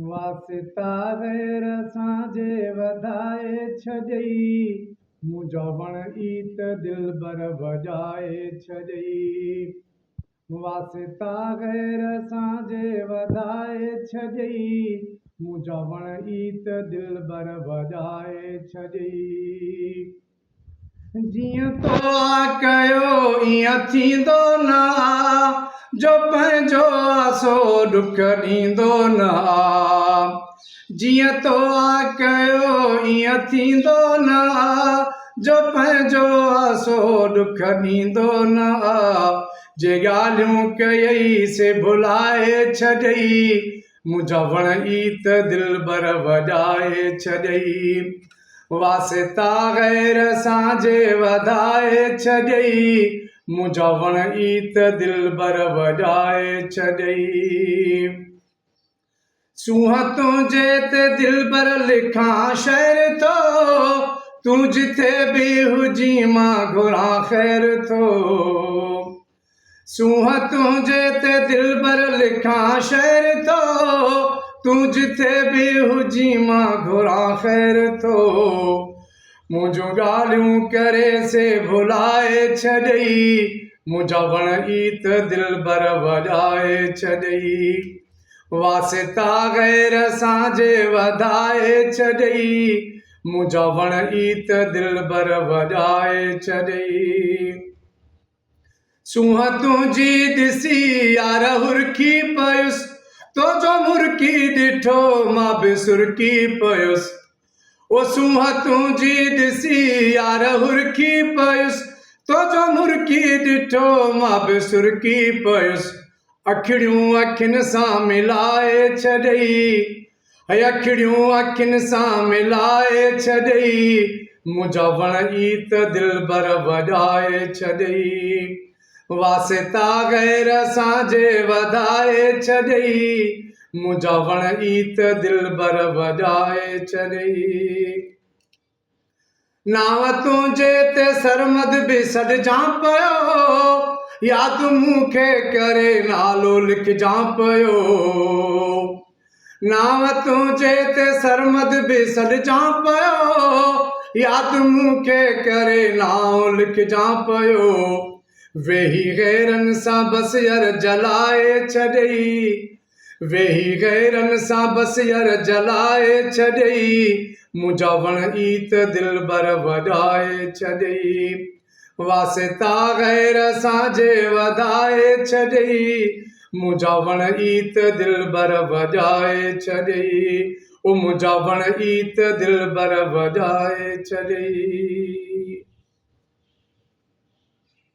वासिता गैर साँझे वधाए छॾई, मुंहिंजो वण ई त दिलबर वॼाए छॾई। वासिता गैर साँझे वधाए छॾई, मुंहिंजो वण ई त दिलबर वॼाए छॾई। जीअं तो कयो ईअं थींदो न, जो पंहिंजो आसो ॾुख ॾींदो न। जीअं तो कयो ईअं थींदो न, जो पंहिंजो आसो ॾुख ॾींदो न। जे ॻाल्हियूं कयई से भुलाए छॾई, मुंहिंजा वण ई त दिलबर वॼाए छॾई। वासिता गैर साँझे वधाए छॾई, मुंहिंजा वण ई त दिलबर वॼाए छॾई। सूंहं तुंहिंजे ते दिलबर लिखां शहर थो, तूं जिथे बि हुजी मां घुरां ख़ैर थो। सूंहं तुंहिंजे ते दिलबर लिखां शहर थो, तूं जिथे बि हुजी मां घुरां ख़ैर थो। मुंहिंजूं ॻाल्हियूं करे से भुलाए छॾई, मुंहिंजा वण ई त दिलबर वॼाए छॾई। वासिता गैर साँझे वधाए छॾई, मुंहिंजा वण ई त दिलबर वॼाए छॾई। सूंहं तुंहिंजी ॾिसी यार हुरकी पयुसि, तुंहिंजो मुर्की ॾिठो मां बि सुरकी पयुसि। ओ सूंहं तुंहिंजी ॾिसी यार हुरकी पयुसि, तुंहिंजो मुर्की ॾिठो मां बि सुरकी पयुसि। अखिड़ियूं अखियुनि सां मिलाए छॾई, अखिड़ियूं अखियुनि सां मिलाए छॾई, मुंहिंजा वण ई त दिलबर वॼाए छॾई। वासिता गैर साँझे वधाए छॾई, मुंहिंजा वण ई त दिलबर वॼाए छॾई। नाव तुंहिंजे ते सरमद बि सॾिजां पियो, यादि मूंखे करे नालो लिखजां पियो। नाव तुंहिंजे ते सरमद बि सॾिजां पियो, यादि मूंखे करे नालो लिखजां पियो। वेही गैरनि सां बसियर जलाए छॾई, वेही गैरनि सां बसियर जलाए छॾई, मुंहिंजा वण ई त दिलबर वॼाए छॾई। वासिता गैर साँझे वधाए छॾई, मुंहिंजा वण ई त दिलबर वॼाए छॾई। ओ मुंहिंजा वण ई त दिलबर वॼाए छॾई।